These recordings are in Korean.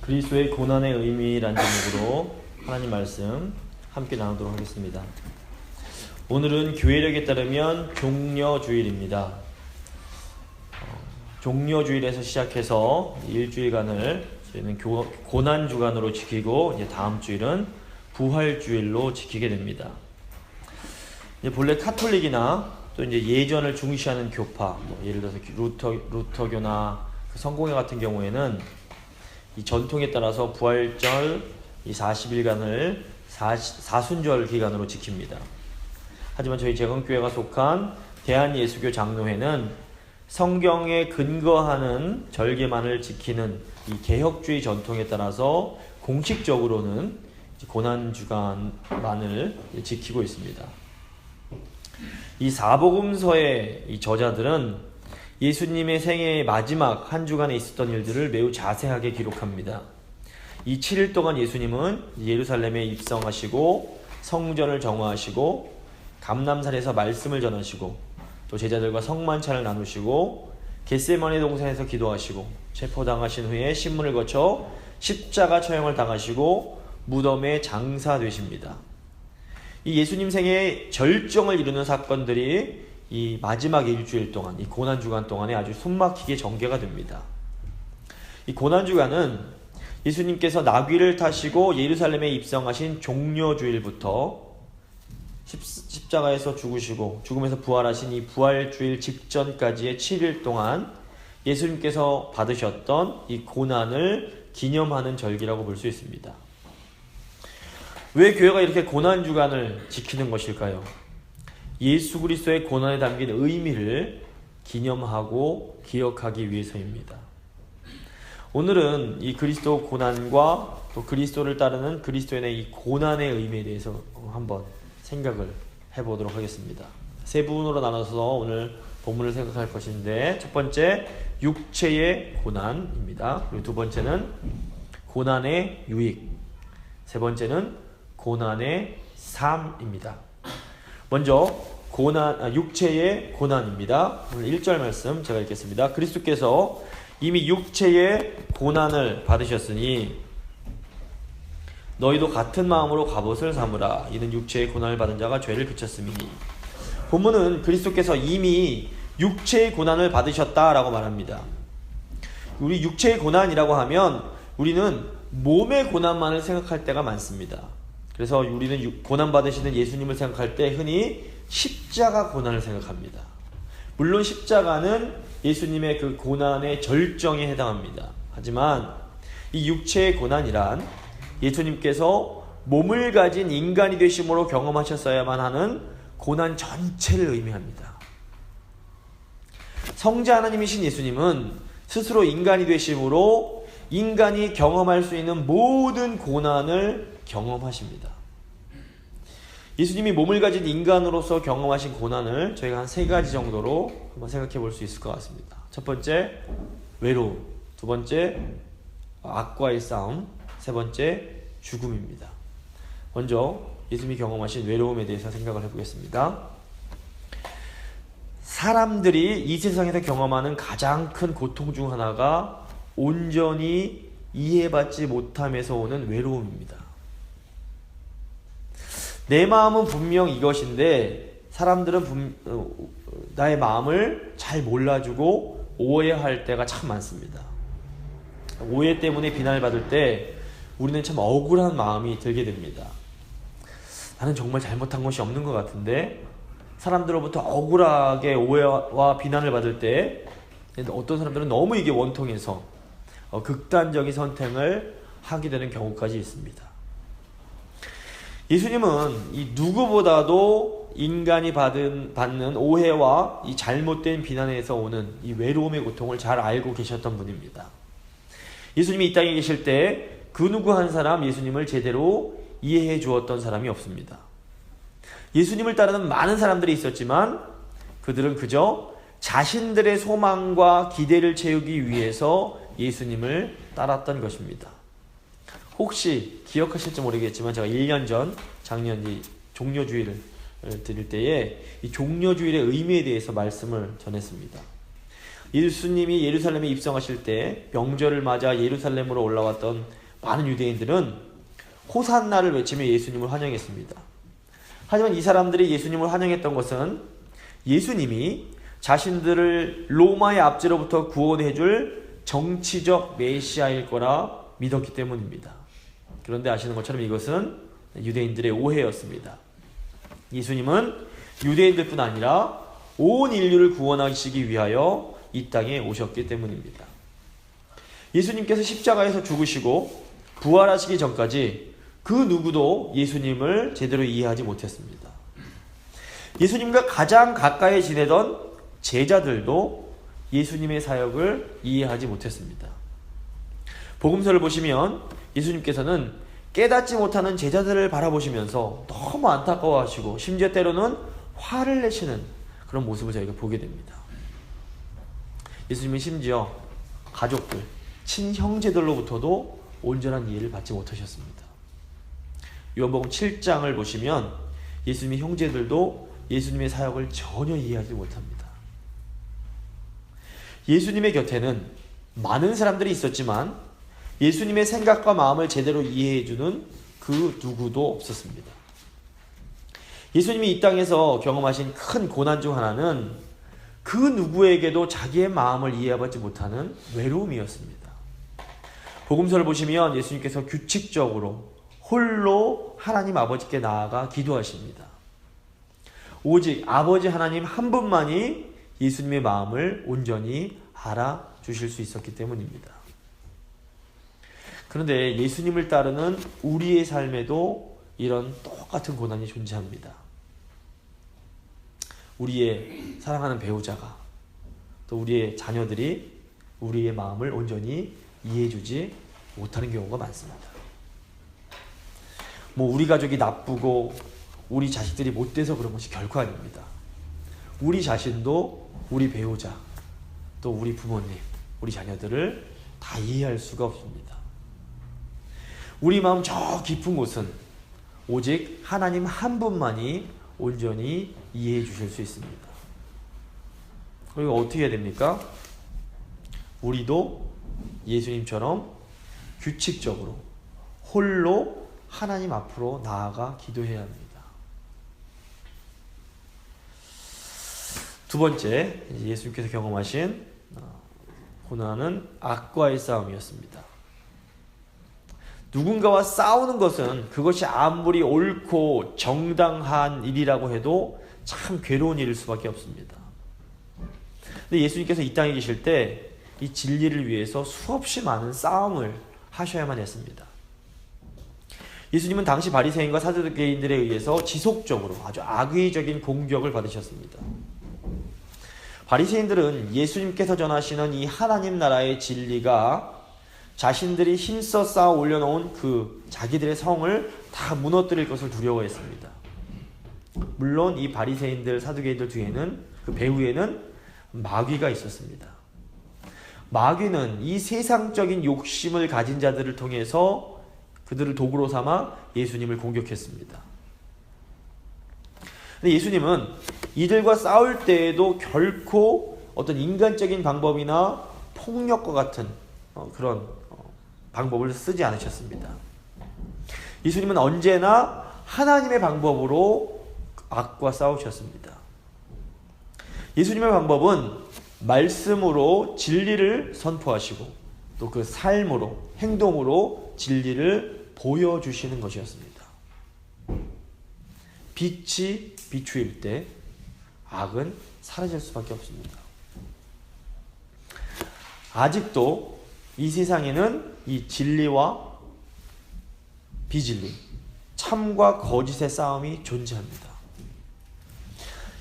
그리스도의 고난의 의미라는 제목으로 하나님 말씀 함께 나누도록 하겠습니다. 오늘은 교회력에 따르면 종려주일입니다. 종려주일에서 시작해서 일주일간을 저희는 고난주간으로 지키고 이제 다음 주일은 부활주일로 지키게 됩니다. 이제 본래 카톨릭이나 또 이제 예전을 중시하는 교파, 예를 들어서 루터교나 성공회 같은 경우에는 이 전통에 따라서 부활절 이 40일간을 사순절 기간으로 지킵니다. 하지만 저희 재건교회가 속한 대한예수교 장로회는 성경에 근거하는 절개만을 지키는 이 개혁주의 전통에 따라서 공식적으로는 고난주간만을 지키고 있습니다. 이 사복음서의 이 저자들은 예수님의 생애의 마지막 한 주간에 있었던 일들을 매우 자세하게 기록합니다. 이 7일 동안 예수님은 예루살렘에 입성하시고 성전을 정화하시고 감람산에서 말씀을 전하시고 또 제자들과 성만찬을 나누시고 겟세마네 동산에서 기도하시고 체포당하신 후에 신문을 거쳐 십자가 처형을 당하시고 무덤에 장사되십니다. 이 예수님 생애의 절정을 이루는 사건들이 이 마지막 일주일 동안, 이 고난주간 동안에 아주 숨막히게 전개가 됩니다. 이 고난주간은 예수님께서 나귀를 타시고 예루살렘에 입성하신 종려주일부터 십자가에서 죽으시고 죽음에서 부활하신 이 부활주일 직전까지의 7일 동안 예수님께서 받으셨던 이 고난을 기념하는 절기라고 볼 수 있습니다. 왜 교회가 이렇게 고난주간을 지키는 것일까요? 예수 그리스도의 고난에 담긴 의미를 기념하고 기억하기 위해서입니다. 오늘은 이 그리스도 고난과 또 그리스도를 따르는 그리스도인의 이 고난의 의미에 대해서 한번 생각을 해보도록 하겠습니다. 세 부분으로 나눠서 오늘 본문을 생각할 것인데, 첫 번째 육체의 고난입니다. 그리고 두 번째는 고난의 유익, 세 번째는 고난의 삶입니다. 먼저 육체의 고난입니다. 오늘 1절 말씀 제가 읽겠습니다. 그리스도께서 이미 육체의 고난을 받으셨으니 너희도 같은 마음으로 갑옷을 삼으라. 이는 육체의 고난을 받은 자가 죄를 그쳤음이니. 본문은 그리스도께서 이미 육체의 고난을 받으셨다라고 말합니다. 우리 육체의 고난이라고 하면 우리는 몸의 고난만을 생각할 때가 많습니다. 그래서 우리는 고난받으시는 예수님을 생각할 때 흔히 십자가 고난을 생각합니다. 물론 십자가는 예수님의 그 고난의 절정에 해당합니다. 하지만 이 육체의 고난이란 예수님께서 몸을 가진 인간이 되심으로 경험하셨어야만 하는 고난 전체를 의미합니다. 성자 하나님이신 예수님은 스스로 인간이 되심으로 인간이 경험할 수 있는 모든 고난을 경험하십니다. 예수님이 몸을 가진 인간으로서 경험하신 고난을 저희가 한 세 가지 정도로 한번 생각해 볼 수 있을 것 같습니다. 첫 번째, 외로움. 두 번째, 악과의 싸움. 세 번째, 죽음입니다. 먼저 예수님이 경험하신 외로움에 대해서 생각을 해보겠습니다. 사람들이 이 세상에서 경험하는 가장 큰 고통 중 하나가 온전히 이해받지 못함에서 오는 외로움입니다. 내 마음은 분명 이것인데 사람들은 나의 마음을 잘 몰라주고 오해할 때가 참 많습니다. 오해 때문에 비난을 받을 때 우리는 참 억울한 마음이 들게 됩니다. 나는 정말 잘못한 것이 없는 것 같은데 사람들로부터 억울하게 오해와 비난을 받을 때 어떤 사람들은 너무 이게 원통해서 극단적인 선택을 하게 되는 경우까지 있습니다. 예수님은 이 누구보다도 인간이 받는 오해와 이 잘못된 비난에서 오는 이 외로움의 고통을 잘 알고 계셨던 분입니다. 예수님이 이 땅에 계실 때 그 누구 한 사람 예수님을 제대로 이해해 주었던 사람이 없습니다. 예수님을 따르는 많은 사람들이 있었지만 그들은 그저 자신들의 소망과 기대를 채우기 위해서 예수님을 따랐던 것입니다. 혹시 기억하실지 모르겠지만 제가 1년 전 작년 이 종려주일을 드릴 때에 이 종려주일의 의미에 대해서 말씀을 전했습니다. 예수님이 예루살렘에 입성하실 때 명절을 맞아 예루살렘으로 올라왔던 많은 유대인들은 호산나를 외치며 예수님을 환영했습니다. 하지만 이 사람들이 예수님을 환영했던 것은 예수님이 자신들을 로마의 압제로부터 구원해줄 정치적 메시아일 거라 믿었기 때문입니다. 그런데 아시는 것처럼 이것은 유대인들의 오해였습니다. 예수님은 유대인들뿐 아니라 온 인류를 구원하시기 위하여 이 땅에 오셨기 때문입니다. 예수님께서 십자가에서 죽으시고 부활하시기 전까지 그 누구도 예수님을 제대로 이해하지 못했습니다. 예수님과 가장 가까이 지내던 제자들도 예수님의 사역을 이해하지 못했습니다. 복음서를 보시면 예수님께서는 깨닫지 못하는 제자들을 바라보시면서 너무 안타까워하시고 심지어 때로는 화를 내시는 그런 모습을 저희가 보게 됩니다. 예수님은 심지어 가족들, 친형제들로부터도 온전한 이해를 받지 못하셨습니다. 요한복음 7장을 보시면 예수님의 형제들도 예수님의 사역을 전혀 이해하지 못합니다. 예수님의 곁에는 많은 사람들이 있었지만 예수님의 생각과 마음을 제대로 이해해주는 그 누구도 없었습니다. 예수님이 이 땅에서 경험하신 큰 고난 중 하나는 그 누구에게도 자기의 마음을 이해하지 못하는 외로움이었습니다. 복음서를 보시면 예수님께서 규칙적으로 홀로 하나님 아버지께 나아가 기도하십니다. 오직 아버지 하나님 한 분만이 예수님의 마음을 온전히 알아주실 수 있었기 때문입니다. 그런데 예수님을 따르는 우리의 삶에도 이런 똑같은 고난이 존재합니다. 우리의 사랑하는 배우자가 또 우리의 자녀들이 우리의 마음을 온전히 이해해주지 못하는 경우가 많습니다. 우리 가족이 나쁘고 우리 자식들이 못돼서 그런 것이 결코 아닙니다. 우리 자신도 우리 배우자 또 우리 부모님, 우리 자녀들을 다 이해할 수가 없습니다. 우리 마음 저 깊은 곳은 오직 하나님 한 분만이 온전히 이해해 주실 수 있습니다. 그리고 어떻게 해야 됩니까? 우리도 예수님처럼 규칙적으로 홀로 하나님 앞으로 나아가 기도해야 합니다. 두 번째, 예수님께서 경험하신 고난은 악과의 싸움이었습니다. 누군가와 싸우는 것은 그것이 아무리 옳고 정당한 일이라고 해도 참 괴로운 일일 수밖에 없습니다. 근데 예수님께서 이 땅에 계실 때 이 진리를 위해서 수없이 많은 싸움을 하셔야만 했습니다. 예수님은 당시 바리새인과 사두개인들에 의해서 지속적으로 아주 악의적인 공격을 받으셨습니다. 바리새인들은 예수님께서 전하시는 이 하나님 나라의 진리가 자신들이 힘써 쌓아 올려놓은 그 자기들의 성을 다 무너뜨릴 것을 두려워했습니다. 물론 이 바리새인들, 사두개인들 뒤에는 그 배후에는 마귀가 있었습니다. 마귀는 이 세상적인 욕심을 가진 자들을 통해서 그들을 도구로 삼아 예수님을 공격했습니다. 근데 예수님은 이들과 싸울 때에도 결코 어떤 인간적인 방법이나 폭력과 같은 그런 방법을 쓰지 않으셨습니다. 예수님은 언제나 하나님의 방법으로 악과 싸우셨습니다. 예수님의 방법은 말씀으로 진리를 선포하시고 또 그 삶으로, 행동으로 진리를 보여주시는 것이었습니다. 빛이 비추일 때 악은 사라질 수밖에 없습니다. 아직도 이 세상에는 이 진리와 비진리, 참과 거짓의 싸움이 존재합니다.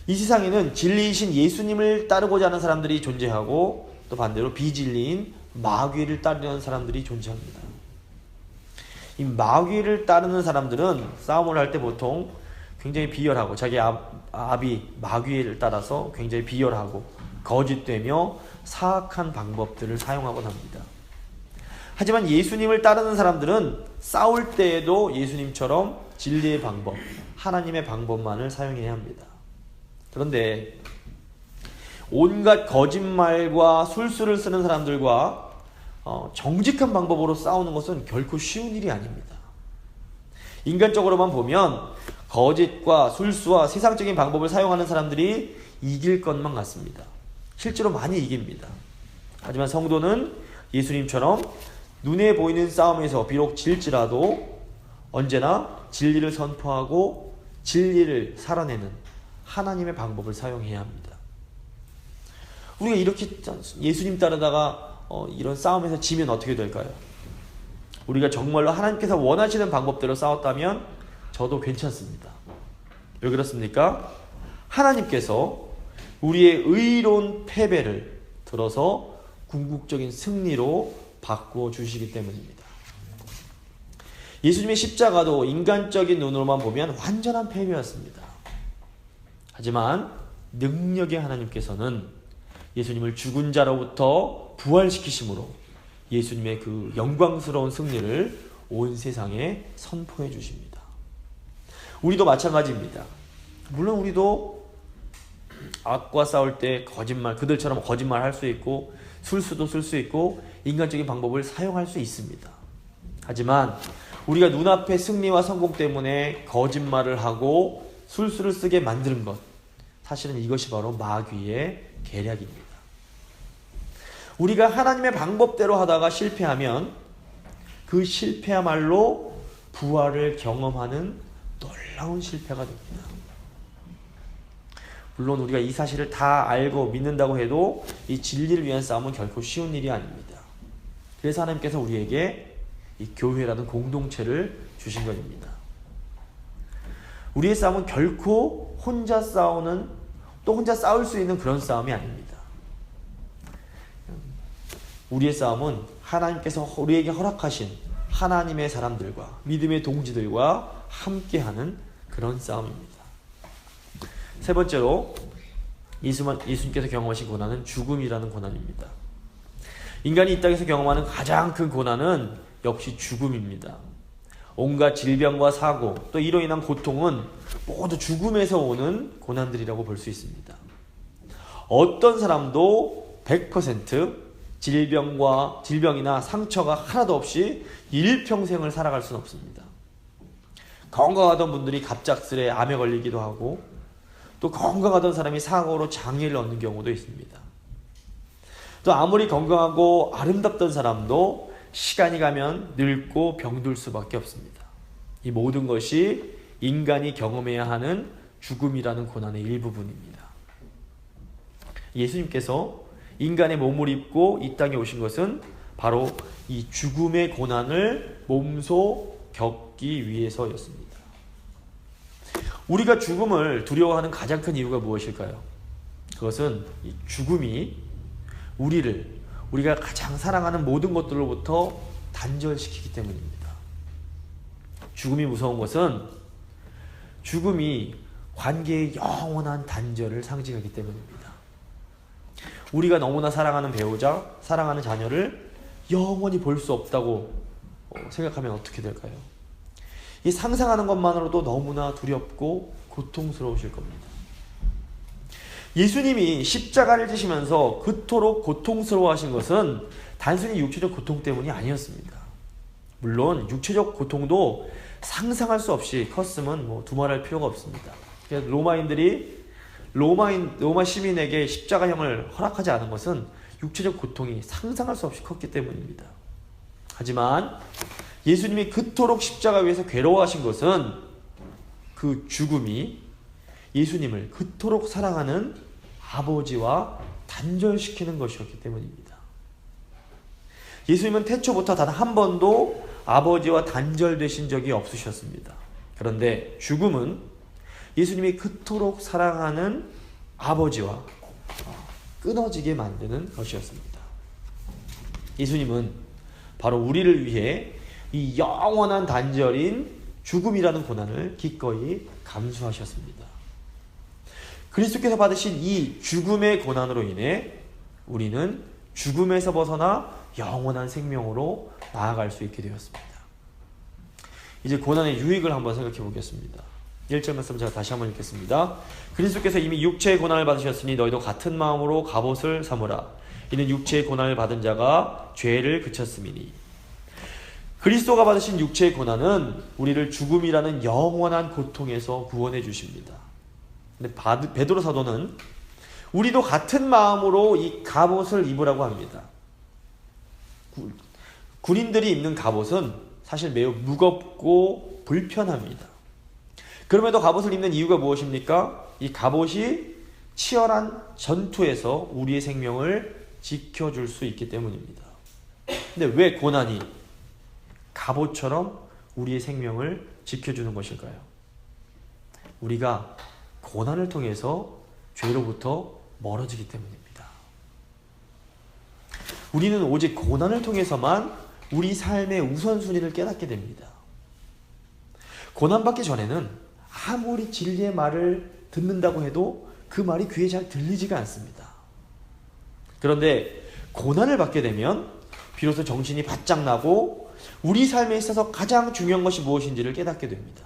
이 세상에는 진리이신 예수님을 따르고자 하는 사람들이 존재하고 또 반대로 비진리인 마귀를 따르는 사람들이 존재합니다. 이 마귀를 따르는 사람들은 싸움을 할 때 보통 굉장히 비열하고 자기 압이 마귀를 따라서 굉장히 비열하고 거짓되며 사악한 방법들을 사용하곤 합니다. 하지만 예수님을 따르는 사람들은 싸울 때에도 예수님처럼 진리의 방법, 하나님의 방법만을 사용해야 합니다. 그런데 온갖 거짓말과 술수를 쓰는 사람들과 정직한 방법으로 싸우는 것은 결코 쉬운 일이 아닙니다. 인간적으로만 보면 거짓과 술수와 세상적인 방법을 사용하는 사람들이 이길 것만 같습니다. 실제로 많이 이깁니다. 하지만 성도는 예수님처럼 눈에 보이는 싸움에서 비록 질지라도 언제나 진리를 선포하고 진리를 살아내는 하나님의 방법을 사용해야 합니다. 우리가 이렇게 예수님 따르다가 이런 싸움에서 지면 어떻게 될까요? 우리가 정말로 하나님께서 원하시는 방법대로 싸웠다면 저도 괜찮습니다. 왜 그렇습니까? 하나님께서 우리의 의로운 패배를 들어서 궁극적인 승리로 바꾸어 주시기 때문입니다. 예수님의 십자가도 인간적인 눈으로만 보면 완전한 패배였습니다. 하지만 능력의 하나님께서는 예수님을 죽은 자로부터 부활시키심으로 예수님의 그 영광스러운 승리를 온 세상에 선포해 주십니다. 우리도 마찬가지입니다. 물론 우리도 악과 싸울 때 그들처럼 거짓말 할 수 있고 술수도 쓸 수 있고 인간적인 방법을 사용할 수 있습니다. 하지만 우리가 눈앞의 승리와 성공 때문에 거짓말을 하고 술수를 쓰게 만드는 것, 사실은 이것이 바로 마귀의 계략입니다. 우리가 하나님의 방법대로 하다가 실패하면 그 실패야말로 부활을 경험하는 놀라운 실패가 됩니다. 물론 우리가 이 사실을 다 알고 믿는다고 해도 이 진리를 위한 싸움은 결코 쉬운 일이 아닙니다. 그래서 하나님께서 우리에게 이 교회라는 공동체를 주신 것입니다. 우리의 싸움은 결코 혼자 싸우는, 또 혼자 싸울 수 있는 그런 싸움이 아닙니다. 우리의 싸움은 하나님께서 우리에게 허락하신 하나님의 사람들과 믿음의 동지들과 함께하는 그런 싸움입니다. 세 번째로 예수님께서 경험하신 고난은 죽음이라는 고난입니다. 인간이 이 땅에서 경험하는 가장 큰 고난은 역시 죽음입니다. 온갖 질병과 사고, 또 이로 인한 고통은 모두 죽음에서 오는 고난들이라고 볼 수 있습니다. 어떤 사람도 100% 질병이나 상처가 하나도 없이 일평생을 살아갈 수는 없습니다. 건강하던 분들이 갑작스레 암에 걸리기도 하고, 또 건강하던 사람이 사고로 장애를 얻는 경우도 있습니다. 또 아무리 건강하고 아름답던 사람도 시간이 가면 늙고 병들 수밖에 없습니다. 이 모든 것이 인간이 경험해야 하는 죽음이라는 고난의 일부분입니다. 예수님께서 인간의 몸을 입고 이 땅에 오신 것은 바로 이 죽음의 고난을 몸소 겪기 위해서였습니다. 우리가 죽음을 두려워하는 가장 큰 이유가 무엇일까요? 그것은 이 죽음이 우리가 가장 사랑하는 모든 것들로부터 단절시키기 때문입니다. 죽음이 무서운 것은 죽음이 관계의 영원한 단절을 상징하기 때문입니다. 우리가 너무나 사랑하는 배우자, 사랑하는 자녀를 영원히 볼 수 없다고 생각하면 어떻게 될까요? 이 상상하는 것만으로도 너무나 두렵고 고통스러우실 겁니다. 예수님이 십자가를 지시면서 그토록 고통스러워하신 것은 단순히 육체적 고통 때문이 아니었습니다. 물론 육체적 고통도 상상할 수 없이 컸으면 두말할 필요가 없습니다. 로마인들이 로마 시민에게 십자가형을 허락하지 않은 것은 육체적 고통이 상상할 수 없이 컸기 때문입니다. 하지만 예수님이 그토록 십자가 위에서 괴로워하신 것은 그 죽음이 예수님을 그토록 사랑하는 아버지와 단절시키는 것이었기 때문입니다. 예수님은 태초부터 단 한 번도 아버지와 단절되신 적이 없으셨습니다. 그런데 죽음은 예수님이 그토록 사랑하는 아버지와 끊어지게 만드는 것이었습니다. 예수님은 바로 우리를 위해 이 영원한 단절인 죽음이라는 고난을 기꺼이 감수하셨습니다. 그리스도께서 받으신 이 죽음의 고난으로 인해 우리는 죽음에서 벗어나 영원한 생명으로 나아갈 수 있게 되었습니다. 이제 고난의 유익을 한번 생각해 보겠습니다. 1절 말씀 제가 다시 한번 읽겠습니다. 그리스도께서 이미 육체의 고난을 받으셨으니 너희도 같은 마음으로 갑옷을 삼으라. 이는 육체의 고난을 받은 자가 죄를 그쳤음이니. 그리스도가 받으신 육체의 고난은 우리를 죽음이라는 영원한 고통에서 구원해 주십니다. 근데 베드로 사도는 우리도 같은 마음으로 이 갑옷을 입으라고 합니다. 군인들이 입는 갑옷은 사실 매우 무겁고 불편합니다. 그럼에도 갑옷을 입는 이유가 무엇입니까? 이 갑옷이 치열한 전투에서 우리의 생명을 지켜줄 수 있기 때문입니다. 근데 왜 고난이 갑옷처럼 우리의 생명을 지켜주는 것일까요? 우리가 고난을 통해서 죄로부터 멀어지기 때문입니다. 우리는 오직 고난을 통해서만 우리 삶의 우선순위를 깨닫게 됩니다. 고난받기 전에는 아무리 진리의 말을 듣는다고 해도 그 말이 귀에 잘 들리지가 않습니다. 그런데 고난을 받게 되면 비로소 정신이 바짝 나고 우리 삶에 있어서 가장 중요한 것이 무엇인지를 깨닫게 됩니다.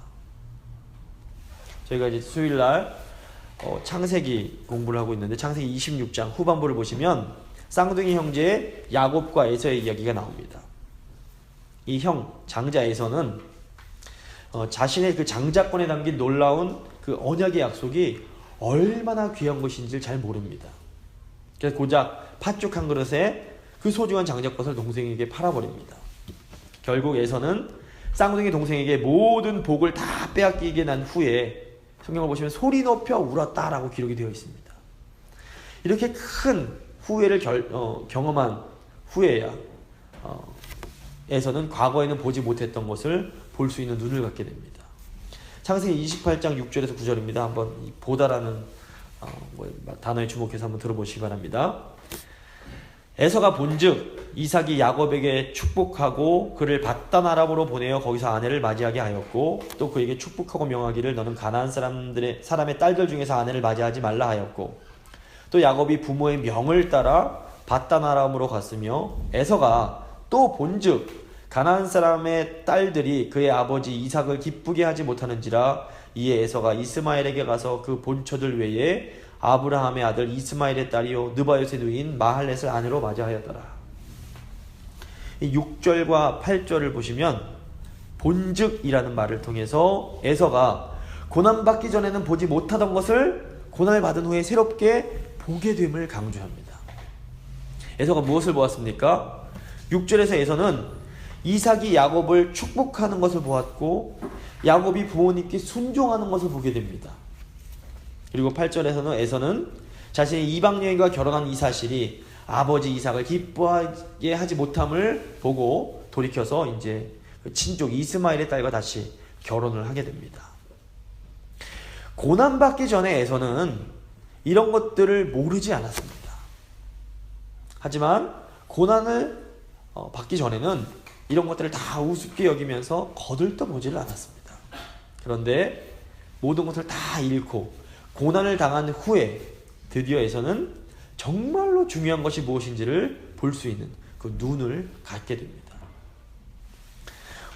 저희가 이제 수요일날 창세기 공부를 하고 있는데 창세기 26장 후반부를 보시면 쌍둥이 형제 야곱과 에서의 이야기가 나옵니다. 이 형 장자 에서는 자신의 그 장자권에 담긴 놀라운 그 언약의 약속이 얼마나 귀한 것인지를 잘 모릅니다. 그래서 고작 팥죽 한 그릇에 그 소중한 장자권을 동생에게 팔아버립니다. 결국 에서는 쌍둥이 동생에게 모든 복을 다 빼앗기게 난 후에 성경을 보시면 소리 높여 울었다라고 기록이 되어 있습니다. 이렇게 큰 후회를 경험한 후에야 에서는 과거에는 보지 못했던 것을 볼 수 있는 눈을 갖게 됩니다. 창세기 28장 6절에서 9절입니다. 한번 이 보다라는 단어에 주목해서 한번 들어보시기 바랍니다. 에서가 본즉 이삭이 야곱에게 축복하고 그를 밧단 아람으로 보내어 거기서 아내를 맞이하게 하였고 또 그에게 축복하고 명하기를 너는 가나안 사람의 딸들 중에서 아내를 맞이하지 말라 하였고 또 야곱이 부모의 명을 따라 밧단 아람으로 갔으며 에서가 또 본즉 가나안 사람의 딸들이 그의 아버지 이삭을 기쁘게 하지 못하는지라 이에 에서가 이스마엘에게 가서 그 본처들 외에 아브라함의 아들 이스마엘의 딸이요 느바요의 누이인 마할렛을 아내로 맞이하였더라. 이 6절과 8절을 보시면 본즉이라는 말을 통해서 에서가 고난받기 전에는 보지 못하던 것을 고난을 받은 후에 새롭게 보게 됨을 강조합니다. 에서가 무엇을 보았습니까? 6절에서 에서는 이삭이 야곱을 축복하는 것을 보았고 야곱이 부모님께 순종하는 것을 보게 됩니다. 그리고 8절에서는 에서는 자신의 이방 여인과 결혼한 이 사실이 아버지 이삭을 기뻐하게 하지 못함을 보고 돌이켜서 이제 친족 이스마엘의 딸과 다시 결혼을 하게 됩니다. 고난받기 전에 에서는 이런 것들을 모르지 않았습니다. 하지만 고난을 받기 전에는 이런 것들을 다 우습게 여기면서 거들떠보지를 않았습니다. 그런데 모든 것을 다 잃고 고난을 당한 후에 드디어 에서는 정말로 중요한 것이 무엇인지를 볼 수 있는 그 눈을 갖게 됩니다.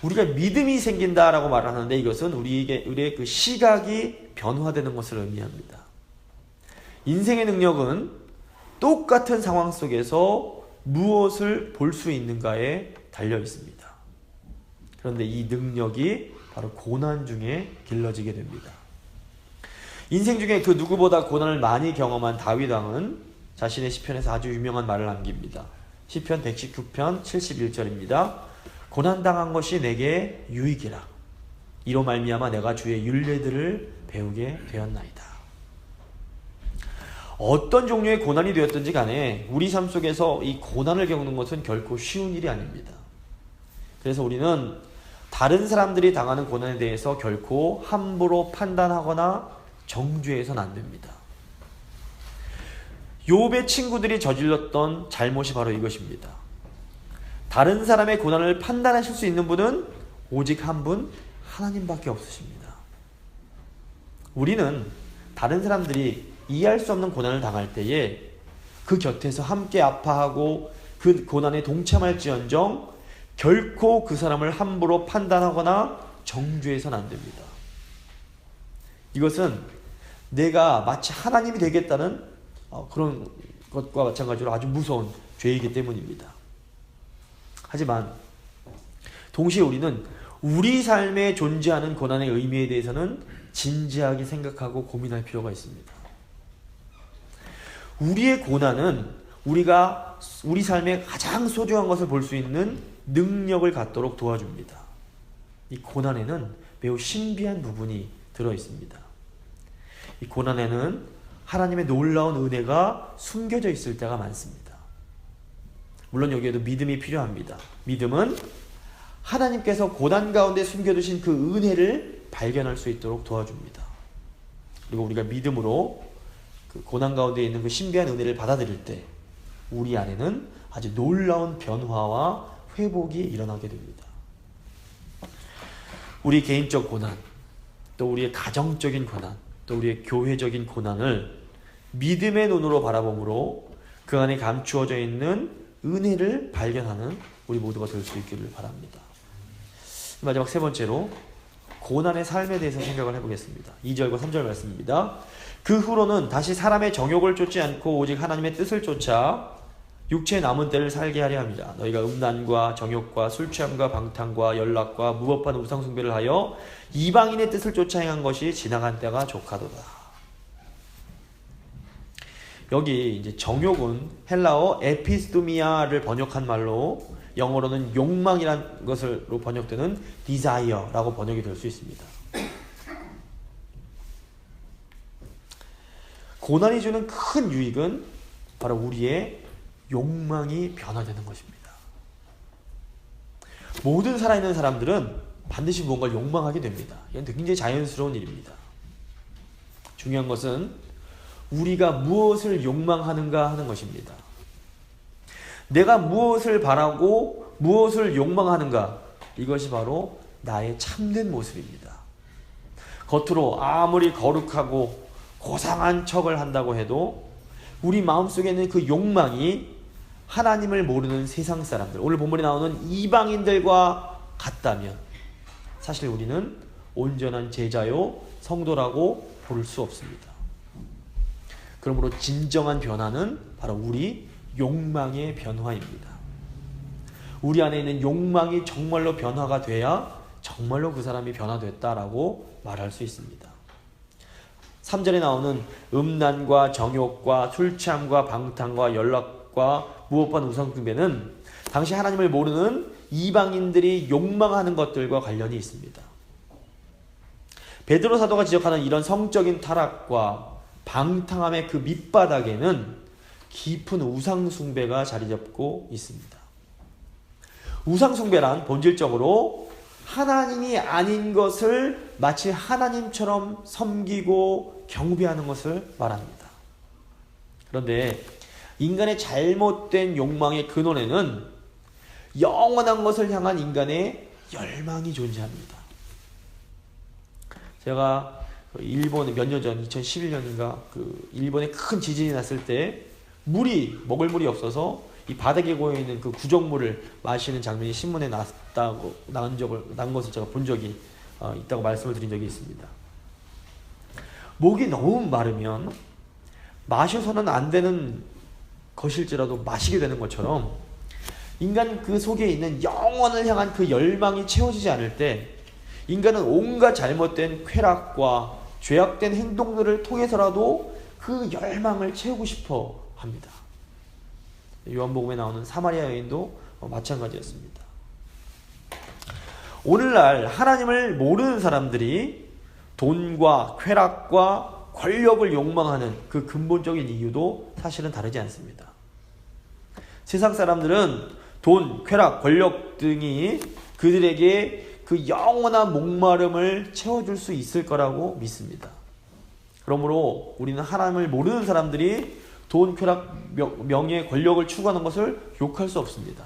우리가 믿음이 생긴다라고 말하는데 이것은 우리의 그 시각이 변화되는 것을 의미합니다. 인생의 능력은 똑같은 상황 속에서 무엇을 볼 수 있는가에 달려 있습니다. 그런데 이 능력이 바로 고난 중에 길러지게 됩니다. 인생 중에 그 누구보다 고난을 많이 경험한 다윗 왕은 자신의 시편에서 아주 유명한 말을 남깁니다. 시편 119편 71절입니다. 고난당한 것이 내게 유익이라. 이로 말미암아 내가 주의 율례들을 배우게 되었나이다. 어떤 종류의 고난이 되었든지 간에 우리 삶 속에서 이 고난을 겪는 것은 결코 쉬운 일이 아닙니다. 그래서 우리는 다른 사람들이 당하는 고난에 대해서 결코 함부로 판단하거나 정죄해서는 안 됩니다. 욥의 친구들이 저질렀던 잘못이 바로 이것입니다. 다른 사람의 고난을 판단하실 수 있는 분은 오직 한 분, 하나님밖에 없으십니다. 우리는 다른 사람들이 이해할 수 없는 고난을 당할 때에 그 곁에서 함께 아파하고 그 고난에 동참할지언정 결코 그 사람을 함부로 판단하거나 정죄해서는 안 됩니다. 이것은 내가 마치 하나님이 되겠다는 그런 것과 마찬가지로 아주 무서운 죄이기 때문입니다. 하지만 동시에 우리는 우리 삶에 존재하는 고난의 의미에 대해서는 진지하게 생각하고 고민할 필요가 있습니다. 우리의 고난은 우리가 우리 삶에 가장 소중한 것을 볼 수 있는 능력을 갖도록 도와줍니다. 이 고난에는 매우 신비한 부분이 들어있습니다. 이 고난에는 하나님의 놀라운 은혜가 숨겨져 있을 때가 많습니다. 물론 여기에도 믿음이 필요합니다. 믿음은 하나님께서 고난 가운데 숨겨두신 그 은혜를 발견할 수 있도록 도와줍니다. 그리고 우리가 믿음으로 그 고난 가운데 있는 그 신비한 은혜를 받아들일 때 우리 안에는 아주 놀라운 변화와 회복이 일어나게 됩니다. 우리 개인적 고난, 또 우리의 가정적인 고난, 또 우리의 교회적인 고난을 믿음의 눈으로 바라봄으로 그 안에 감추어져 있는 은혜를 발견하는 우리 모두가 될 수 있기를 바랍니다. 마지막 세 번째로 고난의 삶에 대해서 생각을 해보겠습니다. 2절과 3절 말씀입니다. 그 후로는 다시 사람의 정욕을 쫓지 않고 오직 하나님의 뜻을 쫓아 육체의 남은 때를 살게 하려 합니다. 너희가 음란과 정욕과 술취함과 방탕과 연락과 무법한 우상숭배를 하여 이방인의 뜻을 쫓아 행한 것이 지나간 때가 족하도다. 여기 이제 정욕은 헬라어 에피스토미아를 번역한 말로 영어로는 욕망이라는 것으로 번역되는 desire라고 번역이 될 수 있습니다. 고난이 주는 큰 유익은 바로 우리의 욕망이 변화되는 것입니다. 모든 살아있는 사람들은 반드시 무언가를 욕망하게 됩니다. 이건 굉장히 자연스러운 일입니다. 중요한 것은 우리가 무엇을 욕망하는가 하는 것입니다. 내가 무엇을 바라고 무엇을 욕망하는가, 이것이 바로 나의 참된 모습입니다. 겉으로 아무리 거룩하고 고상한 척을 한다고 해도 우리 마음속에 있는 그 욕망이 하나님을 모르는 세상 사람들, 오늘 본문에 나오는 이방인들과 같다면 사실 우리는 온전한 제자요 성도라고 볼 수 없습니다. 그러므로 진정한 변화는 바로 우리 욕망의 변화입니다. 우리 안에 있는 욕망이 정말로 변화가 돼야 정말로 그 사람이 변화됐다라고 말할 수 있습니다. 3절에 나오는 음란과 정욕과 술취함과 방탕과 연락과 무법한 우상숭배는 당시 하나님을 모르는 이방인들이 욕망하는 것들과 관련이 있습니다. 베드로 사도가 지적하는 이런 성적인 타락과 방탕함의 그 밑바닥에는 깊은 우상숭배가 자리잡고 있습니다. 우상숭배란 본질적으로 하나님이 아닌 것을 마치 하나님처럼 섬기고 경배하는 것을 말합니다. 그런데 인간의 잘못된 욕망의 근원에는 영원한 것을 향한 인간의 열망이 존재합니다. 제가 일본에 몇 년 전, 2011년인가 그 일본에 큰 지진이 났을 때 먹을 물이 없어서 이 바닥에 고여있는 그 구정물을 마시는 장면이 신문에 난 것을 제가 본 적이 있다고 말씀을 드린 적이 있습니다. 목이 너무 마르면 마셔서는 안 되는 것일지라도 마시게 되는 것처럼 인간 그 속에 있는 영원을 향한 그 열망이 채워지지 않을 때 인간은 온갖 잘못된 쾌락과 죄악된 행동들을 통해서라도 그 열망을 채우고 싶어 합니다. 요한복음에 나오는 사마리아 여인도 마찬가지였습니다. 오늘날 하나님을 모르는 사람들이 돈과 쾌락과 권력을 욕망하는 그 근본적인 이유도 사실은 다르지 않습니다. 세상 사람들은 돈, 쾌락, 권력 등이 그들에게 그 영원한 목마름을 채워줄 수 있을 거라고 믿습니다. 그러므로 우리는 하나님을 모르는 사람들이 돈, 쾌락, 명예, 권력을 추구하는 것을 욕할 수 없습니다.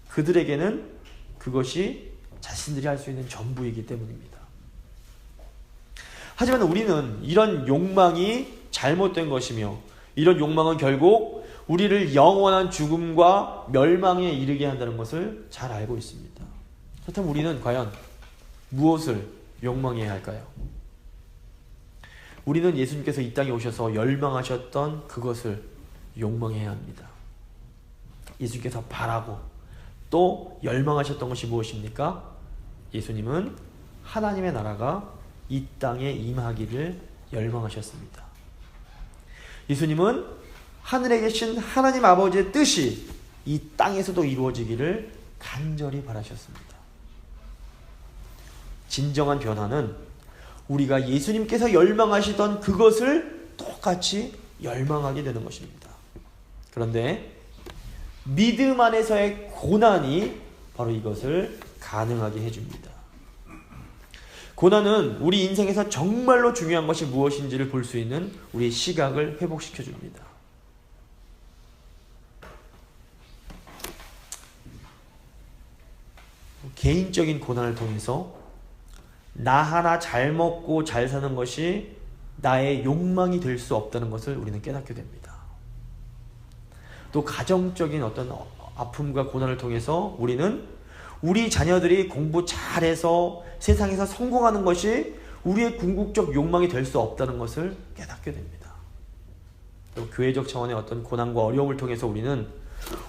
그들에게는 그것이 자신들이 할 수 있는 전부이기 때문입니다. 하지만 우리는 이런 욕망이 잘못된 것이며 이런 욕망은 결국 우리를 영원한 죽음과 멸망에 이르게 한다는 것을 잘 알고 있습니다. 그렇다면 우리는 과연 무엇을 욕망해야 할까요? 우리는 예수님께서 이 땅에 오셔서 열망하셨던 그것을 욕망해야 합니다. 예수님께서 바라고 또 열망하셨던 것이 무엇입니까? 예수님은 하나님의 나라가 이 땅에 임하기를 열망하셨습니다. 예수님은 하늘에 계신 하나님 아버지의 뜻이 이 땅에서도 이루어지기를 간절히 바라셨습니다. 진정한 변화는 우리가 예수님께서 열망하시던 그것을 똑같이 열망하게 되는 것입니다. 그런데 믿음 안에서의 고난이 바로 이것을 가능하게 해줍니다. 고난은 우리 인생에서 정말로 중요한 것이 무엇인지를 볼 수 있는 우리의 시각을 회복시켜 줍니다. 개인적인 고난을 통해서 나 하나 잘 먹고 잘 사는 것이 나의 욕망이 될 수 없다는 것을 우리는 깨닫게 됩니다. 또 가정적인 어떤 아픔과 고난을 통해서 우리는 우리 자녀들이 공부 잘해서 세상에서 성공하는 것이 우리의 궁극적 욕망이 될 수 없다는 것을 깨닫게 됩니다. 또 교회적 차원의 어떤 고난과 어려움을 통해서 우리는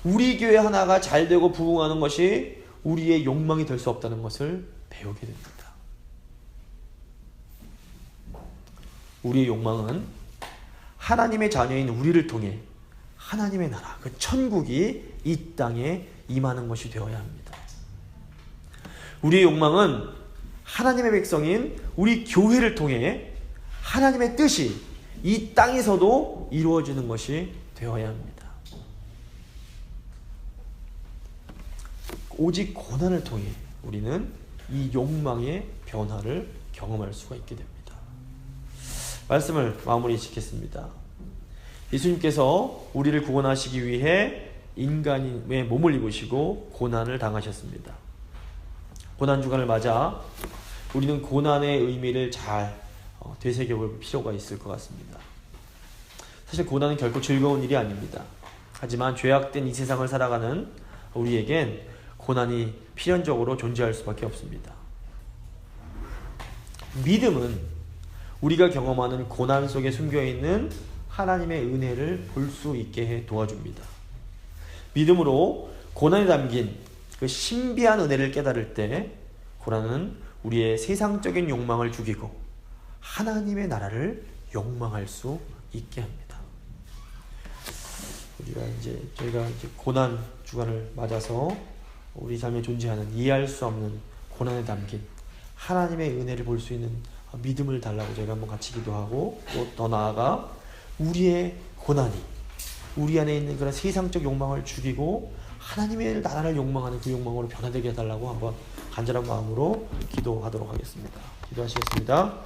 우리 교회 하나가 잘 되고 부흥하는 것이 우리의 욕망이 될 수 없다는 것을 배우게 됩니다. 우리의 욕망은 하나님의 자녀인 우리를 통해 하나님의 나라, 그 천국이 이 땅에 임하는 것이 되어야 합니다. 우리의 욕망은 하나님의 백성인 우리 교회를 통해 하나님의 뜻이 이 땅에서도 이루어지는 것이 되어야 합니다. 오직 고난을 통해 우리는 이 욕망의 변화를 경험할 수가 있게 됩니다. 말씀을 마무리 짓겠습니다. 예수님께서 우리를 구원하시기 위해 인간의 몸을 입으시고 고난을 당하셨습니다. 고난주간을 맞아 우리는 고난의 의미를 잘 되새겨볼 필요가 있을 것 같습니다. 사실 고난은 결코 즐거운 일이 아닙니다. 하지만 죄악된 이 세상을 살아가는 우리에겐 고난이 필연적으로 존재할 수밖에 없습니다. 믿음은 우리가 경험하는 고난 속에 숨겨있는 하나님의 은혜를 볼 수 있게 해 도와줍니다. 믿음으로 고난에 담긴 그 신비한 은혜를 깨달을 때 고난은 우리의 세상적인 욕망을 죽이고 하나님의 나라를 욕망할 수 있게 합니다. 저희가 이제 고난 주간을 맞아서 우리 삶에 존재하는 이해할 수 없는 고난에 담긴 하나님의 은혜를 볼 수 있는 믿음을 달라고 저희가 한번 같이 기도하고 또 더 나아가 우리의 고난이 우리 안에 있는 그런 세상적 욕망을 죽이고 하나님의 나라를 욕망하는 그 욕망으로 변화되게 해달라고 한번 간절한 마음으로 기도하도록 하겠습니다. 기도하시겠습니다.